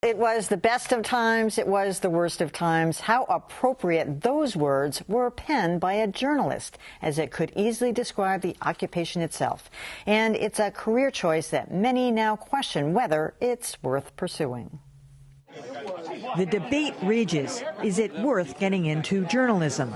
it was the best of times, it was the worst of times. How appropriate those words were penned by a journalist, as it could easily describe the occupation itself. And it's a career choice that many now question whether it's worth pursuing. The debate rages. Is it worth getting into journalism?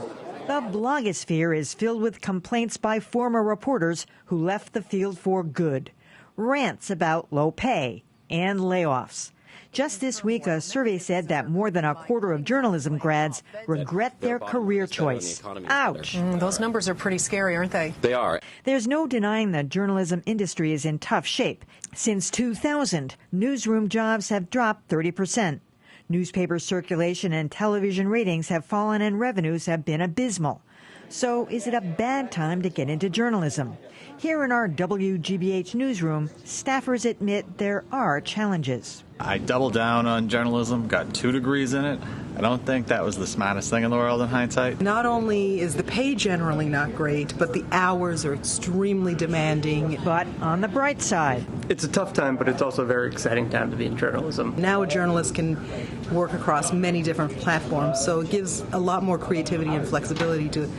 The blogosphere is filled with complaints by former reporters who left the field for good. Rants about low pay and layoffs. Just this week, a survey said that more than a quarter of journalism grads regret their career choice. Ouch. Those numbers are pretty scary, aren't they? They are. There's no denying the journalism industry is in tough shape. Since 2000, newsroom jobs have dropped 30%. Newspaper circulation and television ratings have fallen and revenues have been abysmal. So is it a bad time to get into journalism? Here in our WGBH newsroom, staffers admit there are challenges. I doubled down on journalism, got 2 degrees in it. I don't think that was the smartest thing in the world in hindsight. Not only is the pay generally not great, but the hours are extremely demanding. But on the bright side, it's a tough time, but it's also a very exciting time to be in journalism. Now a journalist can work across many different platforms, so it gives a lot more creativity and flexibility to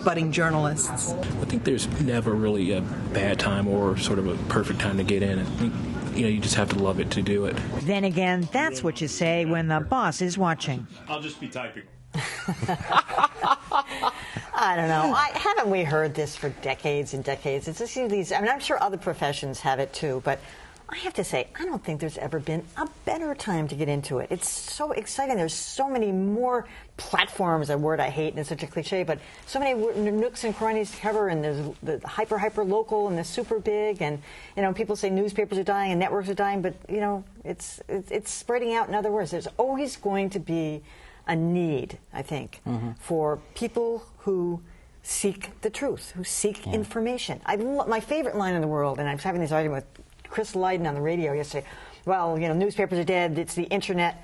budding journalists. I think there's never really a bad time or sort of a perfect time to get in. I think, you just have to love it to do it. Then again, that's what you say when the boss is watching. I'll just be typing. I don't know. Haven't we heard this for decades and decades? It's just these. I mean, I'm sure other professions have it too, but I have to say, I don't think there's ever been a better time to get into it. It's so exciting. There's so many more platforms, a word I hate and it's such a cliche, but so many nooks and crannies to cover, and there's the hyper local and the super big, and people say newspapers are dying and networks are dying, but it's spreading out in other words. There's always going to be a need, I think, for people who seek the truth, who seek information. My favorite line in the world, and I was having this argument with Chris Lydon on the radio yesterday. Well, newspapers are dead. It's the internet.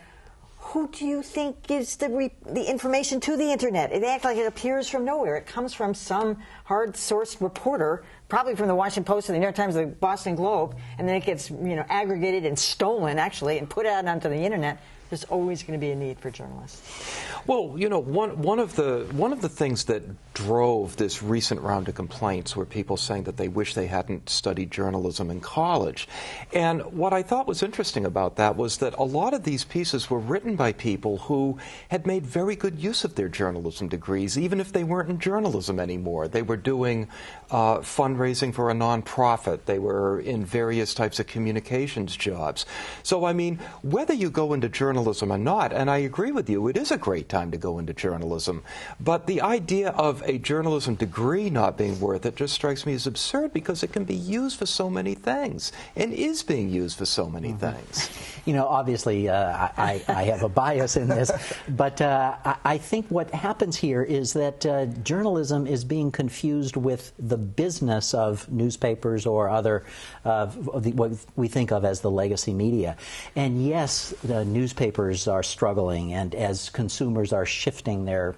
Who do you think gives the information to the internet? It acts like it appears from nowhere. It comes from some hard-sourced reporter, probably from the Washington Post or the New York Times or the Boston Globe, and then it gets aggregated and stolen, actually, and put out onto the internet. There's always going to be a need for journalists. Well, one of the things that drove this recent round of complaints were people saying that they wish they hadn't studied journalism in college. And what I thought was interesting about that was that a lot of these pieces were written by people who had made very good use of their journalism degrees, even if they weren't in journalism anymore. They were doing fundraising for a nonprofit. They were in various types of communications jobs. So, I mean, whether you go into journalism or not, and I agree with you, it is a great time to go into journalism. But the idea of a journalism degree not being worth it just strikes me as absurd, because it can be used for so many things and is being used for so many things. Obviously, I have a bias in this, but I think what happens here is that journalism is being confused with the business of newspapers or other what we think of as the legacy media. And yes, the newspapers are struggling, and as consumers are shifting their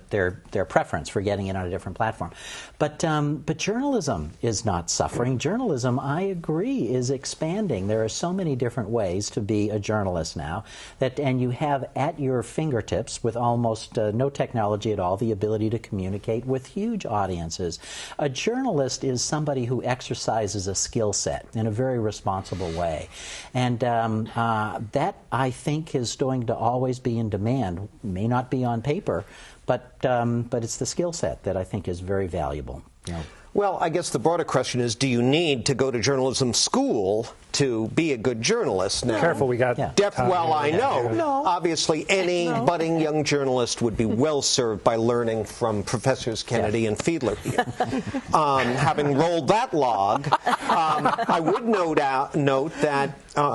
preference for getting it on a different platform. But journalism is not suffering. Journalism, I agree, is expanding. There are so many different ways to be a journalist now, and you have at your fingertips, with almost no technology at all, the ability to communicate with huge audiences. A journalist is somebody who exercises a skill set in a very responsible way. And that, I think, is going to always be in demand. May not be on paper, but it's the skill set that I think is very valuable. Well, I guess the broader question is, do you need to go to journalism school to be a good journalist now? Careful, we got... Well, I know. No. Obviously, any budding young journalist would be well served by learning from Professors Kennedy and Fiedler here. Having rolled that log, I would note that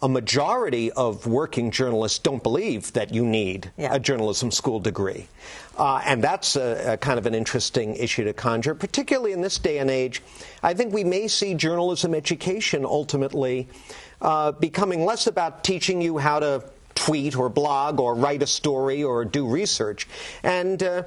a majority of working journalists don't believe that you need a journalism school degree. And that's a kind of an interesting issue to conjure, particularly in this day and age. I think we may see journalism education ultimately becoming less about teaching you how to tweet or blog or write a story or do research, and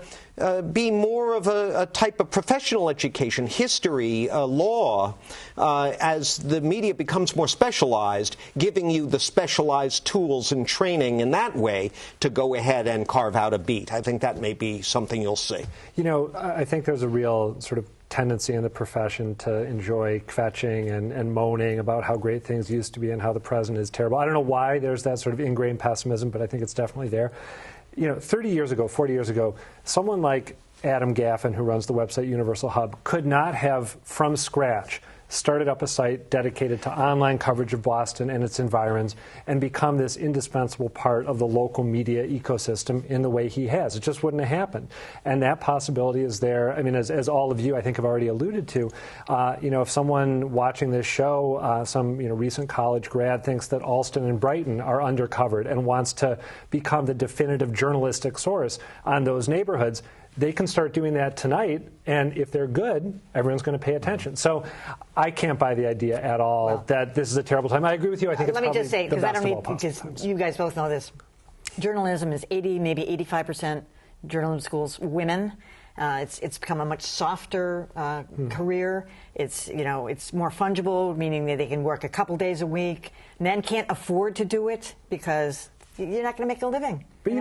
be more of a type of professional education, history, law, as the media becomes more specialized, giving you the specialized tools and training in that way to go ahead and carve out a beat. I think that may be something you'll see. You know, I think there's a real sort of tendency in the profession to enjoy kvetching and moaning about how great things used to be and how the present is terrible. I don't know why there's that sort of ingrained pessimism, but I think it's definitely there. You know, 30 years ago, 40 years ago, someone like Adam Gaffin, who runs the website Universal Hub, could not have, from scratch, started up a site dedicated to online coverage of Boston and its environs and become this indispensable part of the local media ecosystem in the way he has. It just wouldn't have happened. And that possibility is there. I mean, as all of you, I think, have already alluded to, you know, if someone watching this show, some recent college grad, thinks that Alston and Brighton are undercovered and wants to become the definitive journalistic source on those neighborhoods, they can start doing that tonight, and if they're good, everyone's going to pay attention. So I can't buy the idea at all that this is a terrible time. I agree with you. I think it's let me probably just say, the because I best don't of all need, just, possible you guys both know this. Journalism is 80, maybe 85% journalism schools women. It's become a much softer career. It's it's more fungible, meaning that they can work a couple days a week. Men can't afford to do it because you're not going to make a living. But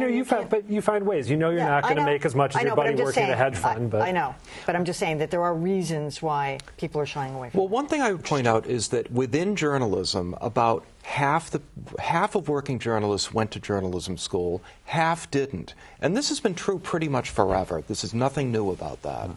you find ways. You know you're not going to make as much as your buddy working at a hedge fund. I know, but I'm just saying that there are reasons why people are shying away from it. Well, one thing I would point out is that within journalism, about half of working journalists went to journalism school, half didn't. And this has been true pretty much forever. This is nothing new about that.